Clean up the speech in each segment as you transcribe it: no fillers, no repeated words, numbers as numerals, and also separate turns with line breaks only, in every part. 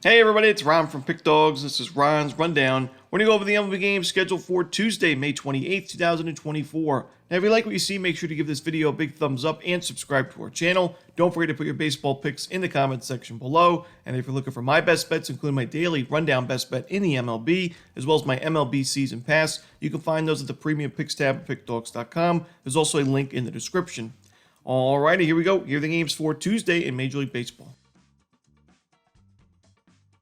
Hey everybody, it's Ron from Pick Dawgz. This is Ron's Rundown. We're going to go over the MLB games scheduled for Tuesday, May 28th, 2024. Now, if you like what you see, make sure to give this video a big thumbs up and subscribe to our channel. Don't forget to put your baseball picks in the comments section below. And if you're looking for my best bets, including my daily rundown best bet in the MLB, as well as my MLB season pass, you can find those at the premium picks tab at pickdawgz.com. There's also a link in the description. Alrighty, here we go. Here are the games for Tuesday in Major League Baseball.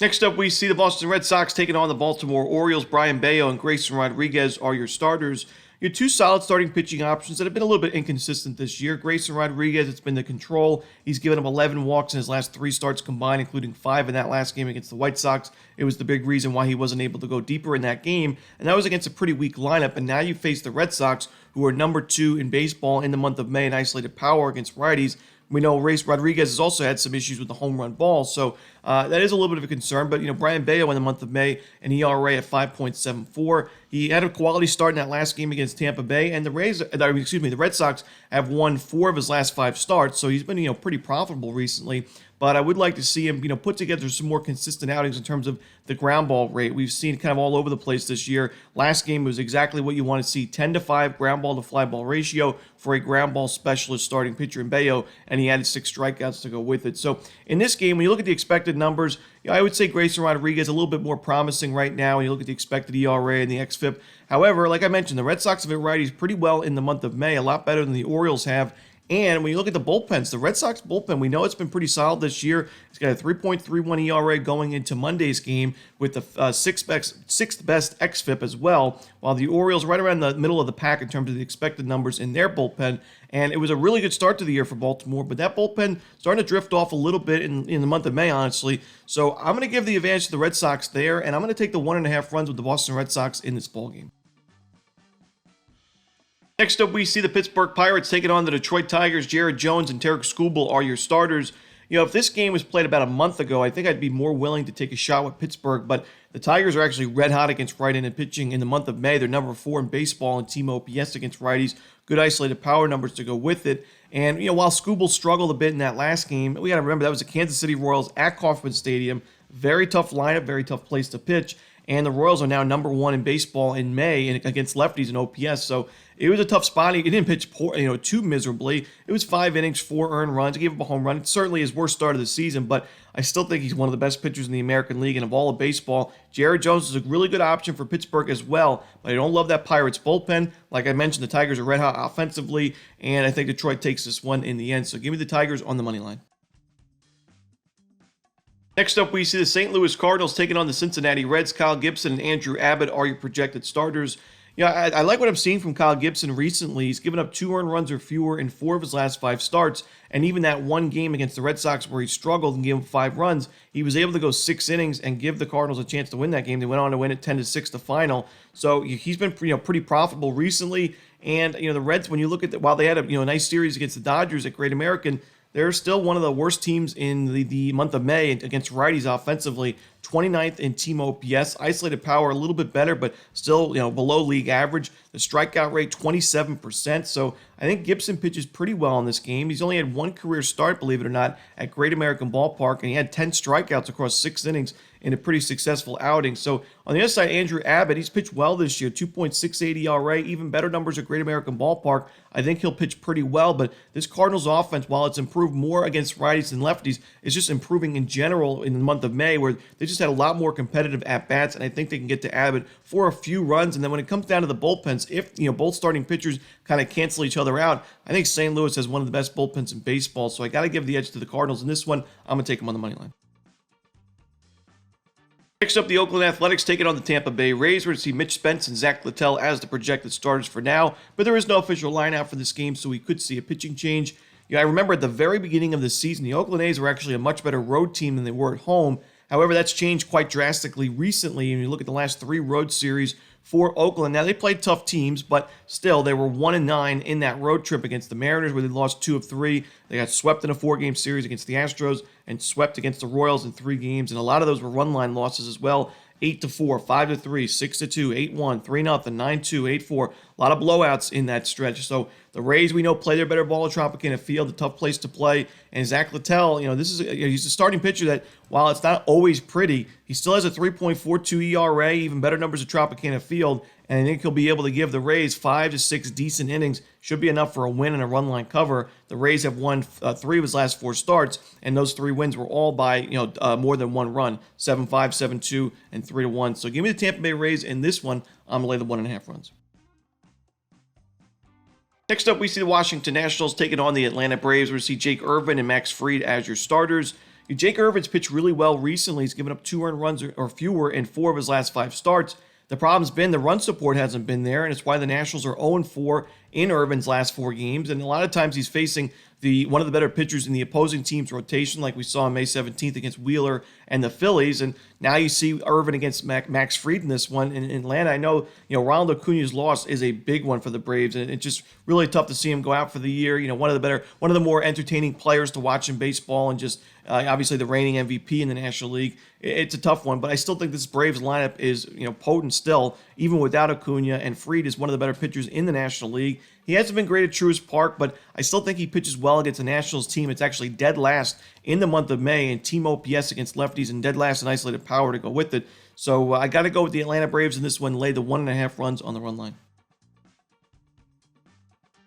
Next up, we see the Boston Red Sox taking on the Baltimore Orioles. Brian Bayo and Grayson Rodriguez are your starters. Your two solid starting pitching options that have been a little bit inconsistent this year. Grayson Rodriguez, it's been the control. He's given up 11 walks in his last 3 starts combined, including 5 in that last game against the White Sox. It was the big reason why he wasn't able to go deeper in that game, and that was against a pretty weak lineup. And now you face the Red Sox, who are number 2 in baseball in the month of May in isolated power against righties. We know Race Rodriguez has also had some issues with the home run ball, so that is a little bit of a concern. But, Brian Bayo in the month of May, an ERA at 5.74. He had a quality start in that last game against Tampa Bay, and the Red Sox have won 4 of his last 5 starts, so he's been, pretty profitable recently. But I would like to see him, put together some more consistent outings in terms of the ground ball rate. We've seen kind of all over the place this year. Last game was exactly what you want to see, 10-5 ground ball to fly ball ratio for a ground ball specialist starting pitcher in Bayo, and he added 6 strikeouts to go with it. So in this game, when you look at the expected numbers, I would say Grayson Rodriguez a little bit more promising right now when you look at the expected ERA and the xFIP. However, like I mentioned, the Red Sox have hit righties pretty well in the month of May, a lot better than the Orioles have. And when you look at the bullpens, the Red Sox bullpen, we know it's been pretty solid this year. It's got a 3.31 ERA going into Monday's game with the sixth best xFIP as well, while the Orioles right around the middle of the pack in terms of the expected numbers in their bullpen. And it was a really good start to the year for Baltimore, but that bullpen starting to drift off a little bit in the month of May, honestly. So I'm going to give the advantage to the Red Sox there, and I'm going to take the 1.5 runs with the Boston Red Sox in this ballgame. Next up, we see the Pittsburgh Pirates taking on the Detroit Tigers. Jared Jones and Tarek Skubal are your starters. If this game was played about a month ago, I think I'd be more willing to take a shot with Pittsburgh, but the Tigers are actually red hot against right-handed pitching in the month of May. They're number 4 in baseball in team OPS against righties. Good isolated power numbers to go with it. And, while Skubal struggled a bit in that last game, we got to remember that was the Kansas City Royals at Kauffman Stadium. Very tough lineup, very tough place to pitch. And the Royals are now number 1 in baseball in May against lefties in OPS. So it was a tough spot. He didn't pitch too miserably. It was 5 innings, 4 earned runs. He gave up a home run. It's certainly his worst start of the season, but I still think he's one of the best pitchers in the American League and of all of baseball. Jared Jones is a really good option for Pittsburgh as well, but I don't love that Pirates bullpen. Like I mentioned, the Tigers are red hot offensively, and I think Detroit takes this one in the end. So give me the Tigers on the money line. Next up, we see the St. Louis Cardinals taking on the Cincinnati Reds. Kyle Gibson and Andrew Abbott are your projected starters. I like what I'm seeing from Kyle Gibson recently. He's given up 2 earned runs or fewer in 4 of his last 5 starts, and even that one game against the Red Sox where he struggled and gave him 5 runs, he was able to go 6 innings and give the Cardinals a chance to win that game. They went on to win it 10-6 the final. So he's been pretty profitable recently. And the Reds, when you look at while they had a nice series against the Dodgers at Great American, they're still one of the worst teams in the month of May against righties offensively. 29th in team OPS. Isolated power a little bit better, but still below league average. The strikeout rate 27%. So I think Gibson pitches pretty well in this game. He's only had 1 career start, believe it or not, at Great American Ballpark, and he had 10 strikeouts across 6 innings in a pretty successful outing. So on the other side, Andrew Abbott, he's pitched well this year, 2.68 ERA, even better numbers at Great American Ballpark. I think he'll pitch pretty well, but this Cardinals offense, while it's improved more against righties than lefties, is just improving in general in the month of May, where they just had a lot more competitive at-bats, and I think they can get to Abbott for a few runs. And then when it comes down to the bullpens, if both starting pitchers kind of cancel each other out, I think St. Louis has one of the best bullpens in baseball, so I got to give the edge to the Cardinals in this one. I'm going to take them on the money line. Next up, the Oakland Athletics taking on the Tampa Bay Rays. We're going to see Mitch Spence and Zach Littell as the projected starters for now, but there is no official lineup for this game, so we could see a pitching change. I remember at the very beginning of the season, the Oakland A's were actually a much better road team than they were at home. However, that's changed quite drastically recently. And you look at the last 3 road series for Oakland. Now, they played tough teams, but still, they were 1-9 in that road trip against the Mariners, where they lost 2 of 3. They got swept in a 4-game series against the Astros and swept against the Royals in 3 games, and a lot of those were run line losses as well. 8-4, 5-3, 6-2, 8-1, 3-0, 9-2, 8-4. A lot of blowouts in that stretch. So the Rays, we know, play their better ball at Tropicana Field, a tough place to play. And Zach Littell, this is he's a starting pitcher that, while it's not always pretty, he still has a 3.42 ERA, even better numbers at Tropicana Field. And I think he'll be able to give the Rays 5 to 6 decent innings. Should be enough for a win and a run line cover. The Rays have won 3 of his last 4 starts, and those 3 wins were all by more than 1 run: 7-5, 7-2, and 3-1. So give me the Tampa Bay Rays in this one. I'm gonna lay the 1.5 runs. Next up, we see the Washington Nationals taking on the Atlanta Braves. We're going to see Jake Irvin and Max Fried as your starters. Jake Irvin's pitched really well recently. He's given up 2 earned runs or fewer in 4 of his last 5 starts. The problem's been the run support hasn't been there, and it's why the Nationals are 0-4 in Irvin's last 4 games. And a lot of times he's facing one of the better pitchers in the opposing team's rotation, like we saw on May 17th against Wheeler and the Phillies. And now you see Irvin against Max Fried in this one in Atlanta. I know, Ronald Acuna's loss is a big one for the Braves, and it's just really tough to see him go out for the year. One of the more entertaining players to watch in baseball, and just obviously the reigning MVP in the National League. It's a tough one, but I still think this Braves lineup is potent still, even without Acuna, and Fried is one of the better pitchers in the National League. He hasn't been great at Truist Park, but I still think he pitches well against the Nationals team. It's actually dead last in the month of May in team OPS against lefties, and dead last in isolated power to go with it. So I got to go with the Atlanta Braves in this one, lay the 1.5 runs on the run line.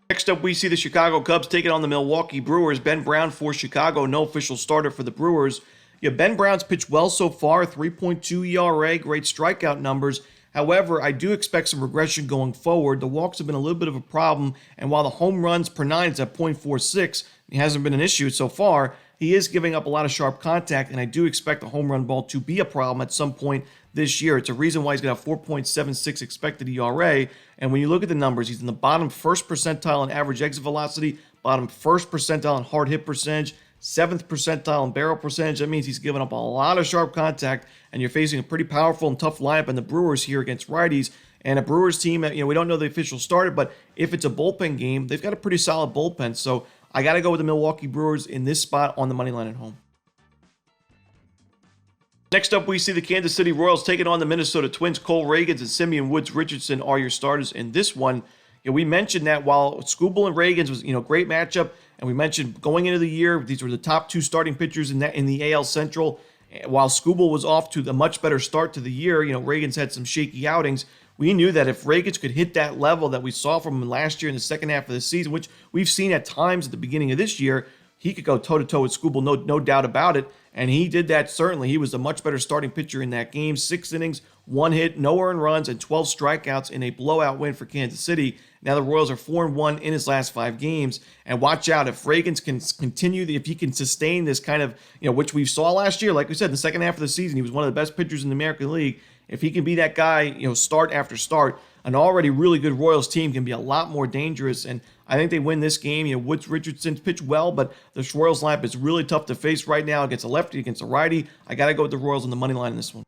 Next up, we see the Chicago Cubs taking on the Milwaukee Brewers. Ben Brown for Chicago, no official starter for the Brewers. Ben Brown's pitched well so far, 3.2 ERA, great strikeout numbers. However, I do expect some regression going forward. The walks have been a little bit of a problem, and while the home runs per 9 is at .46, it hasn't been an issue so far. He is giving up a lot of sharp contact, and I do expect the home run ball to be a problem at some point this year. It's a reason why he's got a 4.76 expected ERA, and when you look at the numbers, he's in the bottom 1st percentile in average exit velocity, bottom 1st percentile in hard hit percentage, 7th percentile in barrel percentage. That means he's given up a lot of sharp contact, and you're facing a pretty powerful and tough lineup in the Brewers here against righties. And a Brewers team that, we don't know the official starter, but if it's a bullpen game, they've got a pretty solid bullpen. So I got to go with the Milwaukee Brewers in this spot on the money line at home. Next up, we see the Kansas City Royals taking on the Minnesota Twins. Cole Ragans and Simeon Woods Richardson are your starters in this one. We mentioned that while Skubal and Ragans was, great matchup, and we mentioned going into the year, these were the top 2 starting pitchers in the AL Central. While Skubal was off to a much better start to the year, Ragans had some shaky outings. We knew that if Ragans could hit that level that we saw from him last year in the second half of the season, which we've seen at times at the beginning of this year, he could go toe-to-toe with Skubal, no doubt about it. And he did that, certainly. He was a much better starting pitcher in that game. 6 innings, 1 hit, no earned runs, and 12 strikeouts in a blowout win for Kansas City. Now the Royals are 4-1 in his last 5 games. And watch out, if Ragans can continue, if he can sustain this kind of, which we saw last year, like we said, in the second half of the season, he was one of the best pitchers in the American League. If he can be that guy, start after start, an already really good Royals team can be a lot more dangerous. And I think they win this game. Woods Richardson's pitched well, but the Royals lineup is really tough to face right now against a lefty, against a righty. I got to go with the Royals on the money line in this one.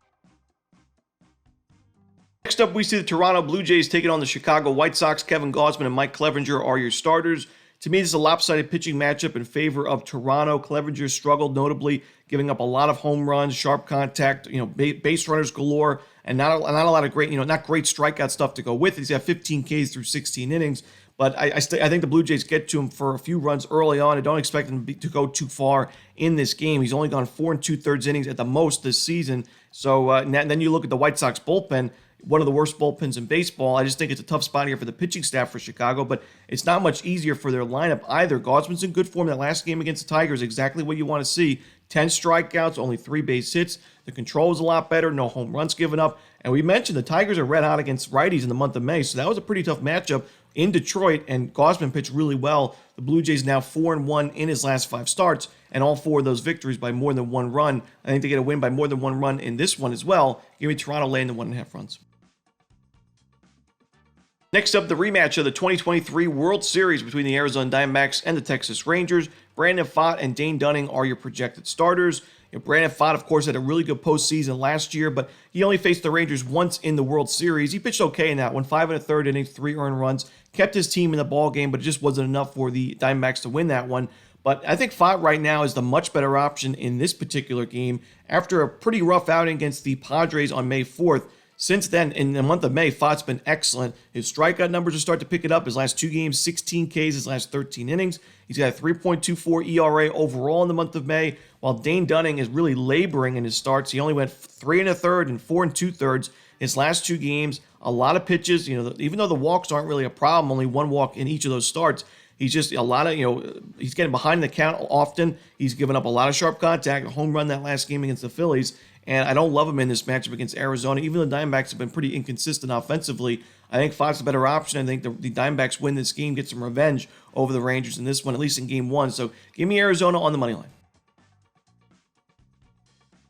Next up, we see the Toronto Blue Jays taking on the Chicago White Sox. Kevin Gausman and Mike Clevenger are your starters. To me, this is a lopsided pitching matchup in favor of Toronto. Clevenger struggled notably, giving up a lot of home runs, sharp contact, base runners galore, and not a lot of great, not great strikeout stuff to go with it. He's got 15 Ks through 16 innings. But I think the Blue Jays get to him for a few runs early on. I don't expect him to go too far in this game. He's only gone 4 2/3 innings at the most this season. So then you look at the White Sox bullpen, one of the worst bullpens in baseball. I just think it's a tough spot here for the pitching staff for Chicago, but it's not much easier for their lineup either. Gausman's in good form. That last game against the Tigers, exactly what you want to see. 10 strikeouts, only 3 base hits. The control is a lot better. No home runs given up. And we mentioned the Tigers are red hot against righties in the month of May, so that was a pretty tough matchup in Detroit, and Gausman pitched really well. The Blue Jays now 4-1 in his last 5 starts, and all 4 of those victories by more than 1 run. I think they get a win by more than 1 run in this one as well. Give me Toronto laying the 1.5 runs. Next up, the rematch of the 2023 World Series between the Arizona Diamondbacks and the Texas Rangers. Brandon Pfaadt and Dane Dunning are your projected starters. Brandon Pfaadt, of course, had a really good postseason last year, but he only faced the Rangers once in the World Series. He pitched okay in that one, 5 1/3 innings, 3 earned runs, kept his team in the ball game, but it just wasn't enough for the Diamondbacks to win that one. But I think Fott right now is the much better option in this particular game after a pretty rough outing against the Padres on May 4th. Since then, in the month of May, Fott's been excellent. His strikeout numbers are starting to pick it up. His last 2 games, 16 Ks, his last 13 innings. He's got a 3.24 ERA overall in the month of May, while Dane Dunning is really laboring in his starts. He only went 3 1/3 and 4 2/3 his last 2 games. A lot of pitches, even though the walks aren't really a problem, only 1 walk in each of those starts. He's just a lot of, he's getting behind the count often. He's given up a lot of sharp contact, a home run that last game against the Phillies. And I don't love him in this matchup against Arizona. Even the Diamondbacks have been pretty inconsistent offensively. I think Fox's a better option. I think the Diamondbacks win this game, get some revenge over the Rangers in this one, at least in game 1. So give me Arizona on the money line.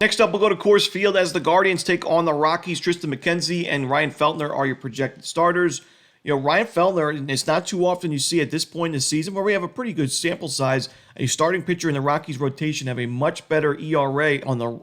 Next up, we'll go to Coors Field as the Guardians take on the Rockies. Tristan McKenzie and Ryan Feltner are your projected starters. Ryan Feltner, it's not too often you see at this point in the season where we have a pretty good sample size, a starting pitcher in the Rockies rotation have a much better ERA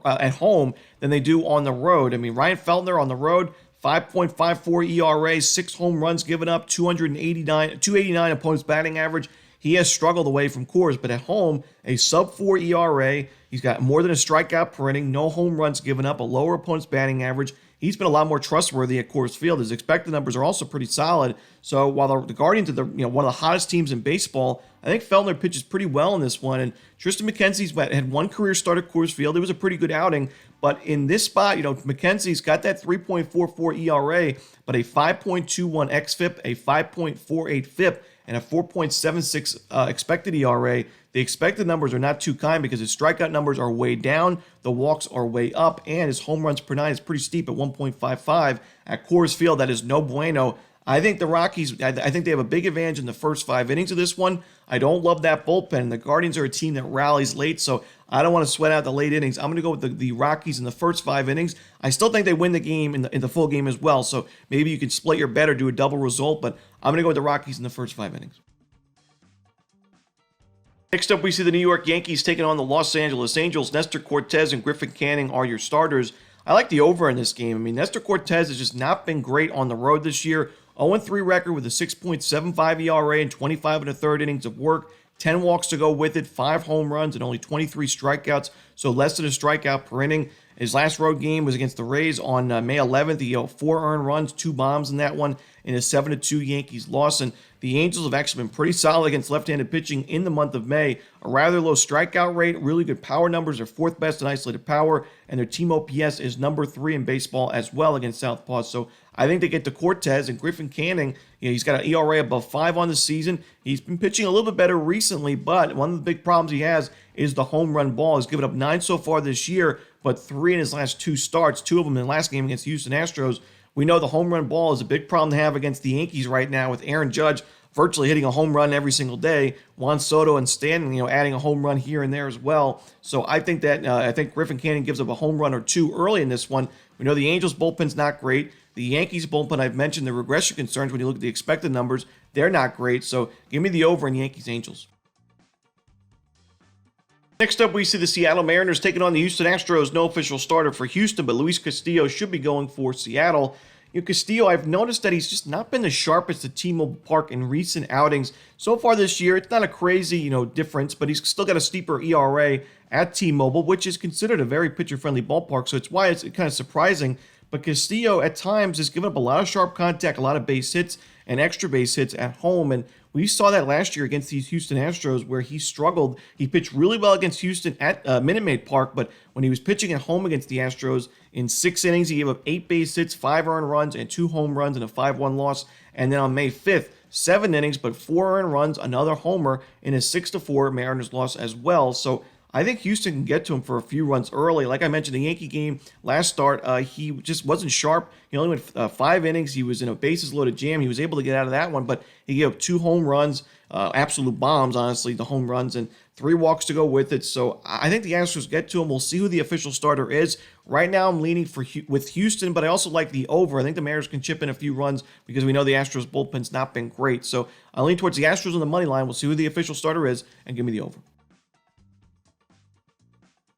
at home than they do on the road. I mean, Ryan Feltner on the road, 5.54 ERA, 6 home runs given up, 289 opponents batting average. He has struggled away from Coors, but at home, a sub-4 ERA. He's got more than a strikeout per inning, no home runs given up, a lower opponent's batting average. He's been a lot more trustworthy at Coors Field. His expected numbers are also pretty solid. So while the Guardians are one of the hottest teams in baseball, I think Feltner pitches pretty well in this one. And Tristan McKenzie's had 1 career start at Coors Field. It was a pretty good outing. But in this spot, McKenzie's got that 3.44 ERA, but a 5.21 xFIP, a 5.48 FIP, and a 4.76 expected ERA. The expected numbers are not too kind because his strikeout numbers are way down, the walks are way up, and his home runs per 9 is pretty steep at 1.55. At Coors Field, that is no bueno. I think the Rockies, I think they have a big advantage in the first 5 innings of this one. I don't love that bullpen. The Guardians are a team that rallies late, so I don't want to sweat out the late innings. I'm going to go with the Rockies in the first 5 innings. I still think they win the game in the full game as well, so maybe you can split your bet or do a double result, but I'm going to go with the Rockies in the first 5 innings. Next up, we see the New York Yankees taking on the Los Angeles Angels. Nestor Cortez and Griffin Canning are your starters. I like the over in this game. I mean, Nestor Cortez has just not been great on the road this year. 0-3 record with a 6.75 ERA and 25 1/3 innings of work. 10 walks to go with it, 5 home runs, and only 23 strikeouts, so less than a strikeout per inning. His last road game was against the Rays on May 11th. He had 4 earned runs, 2 bombs in that one, in a 7-2 Yankees loss. And the Angels have actually been pretty solid against left-handed pitching in the month of May. A rather low strikeout rate, really good power numbers. They're 4th best in isolated power, and their team OPS is number 3 in baseball as well against southpaws. So I think they get to Cortez and Griffin Canning. He's got an ERA above 5 on the season. He's been pitching a little bit better recently, but one of the big problems he has is the home run ball. He's given up 9 so far this year, but 3 in his last 2 starts, 2 of them in the last game against the Houston Astros. We know the home run ball is a big problem to have against the Yankees right now with Aaron Judge virtually hitting a home run every single day. Juan Soto and Stanton, adding a home run here and there as well. So I think that Griffin Canning gives up a home run or 2 early in this one. We know the Angels bullpen's not great. The Yankees bullpen, I've mentioned the regression concerns when you look at the expected numbers. They're not great. So give me the over in Yankees Angels. Next up, we see the Seattle Mariners taking on the Houston Astros. No official starter for Houston, but Luis Castillo should be going for Seattle. Castillo, I've noticed that he's just not been the sharpest at T-Mobile Park in recent outings. So far this year, it's not a crazy, difference, but he's still got a steeper ERA at T-Mobile, which is considered a very pitcher-friendly ballpark, so it's why it's kind of surprising. But Castillo, at times, has given up a lot of sharp contact, a lot of base hits, and extra base hits at home, and we saw that last year against these Houston Astros where he struggled. He pitched really well against Houston at Minute Maid Park, but when he was pitching at home against the Astros, in 6 innings, he gave up 8 base hits, 5 earned runs, and 2 home runs in a 5-1 loss. And then on May 5th, 7 innings, but 4 earned runs, another homer in a 6-4 Mariners loss as well. So I think Houston can get to him for a few runs early. Like I mentioned, the Yankee game last start, he just wasn't sharp. He only went 5 innings. He was in a bases-loaded jam. He was able to get out of that one, but he gave up 2 home runs, absolute bombs, honestly, the home runs, and 3 walks to go with it. So I think the Astros get to him. We'll see who the official starter is. Right now, I'm leaning with Houston, but I also like the over. I think the Mariners can chip in a few runs because we know the Astros bullpen's not been great. So I lean towards the Astros on the money line. We'll see who the official starter is, and give me the over.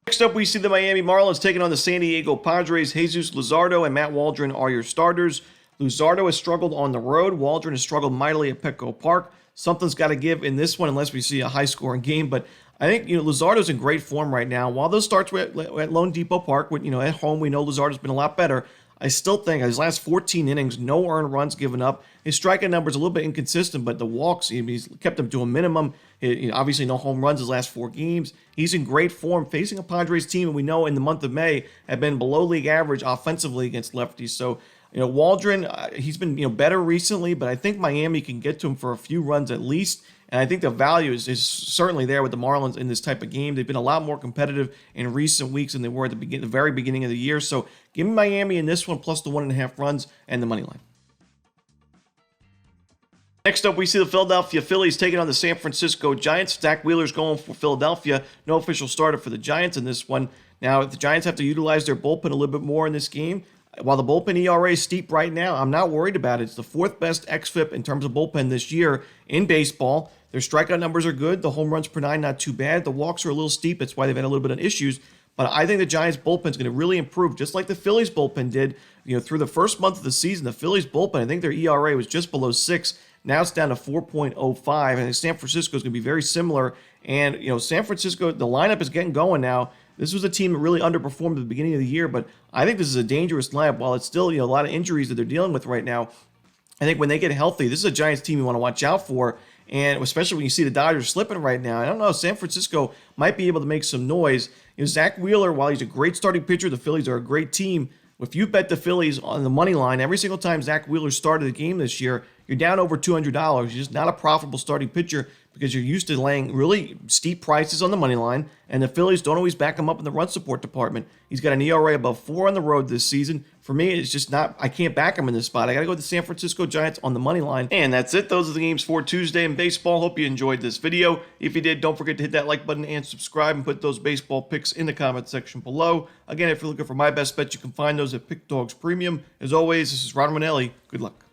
Next up, we see the Miami Marlins taking on the San Diego Padres. Jesus Luzardo and Matt Waldron are your starters. Luzardo has struggled on the road. Waldron has struggled mightily at Petco Park. Something's got to give in this one unless we see a high-scoring game, but I think, Luzardo's in great form right now. While those starts were at Lone Depot Park, at home, we know Luzardo's been a lot better. I still think his last 14 innings, no earned runs given up. His striking numbers a little bit inconsistent, but the walks, he's kept them to a minimum. Obviously, no home runs his last 4 games. He's in great form facing a Padres team, and we know in the month of May have been below league average offensively against lefties. So, Waldron, he's been better recently, but I think Miami can get to him for a few runs at least. And I think the value is certainly there with the Marlins in this type of game. They've been a lot more competitive in recent weeks than they were at the very beginning of the year. So give me Miami in this one, plus the 1.5 runs and the money line. Next up, we see the Philadelphia Phillies taking on the San Francisco Giants. Zach Wheeler's going for Philadelphia. No official starter for the Giants in this one. Now, the Giants have to utilize their bullpen a little bit more in this game. While the bullpen ERA is steep right now, I'm not worried about it. It's the 4th best xFIP in terms of bullpen this year in baseball. Their strikeout numbers are good. The home runs per 9, not too bad. The walks are a little steep. That's why they've had a little bit of issues. But I think the Giants' bullpen is going to really improve, just like the Phillies' bullpen did. Through the first month of the season, the Phillies' bullpen, I think their ERA was just below 6. Now it's down to 4.05. I think San Francisco is going to be very similar. And, San Francisco, the lineup is getting going now. This was a team that really underperformed at the beginning of the year, but I think this is a dangerous lineup. While it's still, a lot of injuries that they're dealing with right now, I think when they get healthy, this is a Giants team you want to watch out for. And especially when you see the Dodgers slipping right now, I don't know, San Francisco might be able to make some noise. Zach Wheeler, while he's a great starting pitcher, the Phillies are a great team. If you bet the Phillies on the money line, every single time Zach Wheeler started the game this year, you're down over $200. You're just not a profitable starting pitcher because you're used to laying really steep prices on the money line, and the Phillies don't always back him up in the run support department. He's got an ERA above 4 on the road this season. For me, it's just not, I can't back him in this spot. I got to go with the San Francisco Giants on the money line. And that's it. Those are the games for Tuesday in baseball. Hope you enjoyed this video. If you did, don't forget to hit that like button and subscribe and put those baseball picks in the comment section below. Again, if you're looking for my best bet, you can find those at Pick Dawgz Premium. As always, this is Romanelli. Good luck.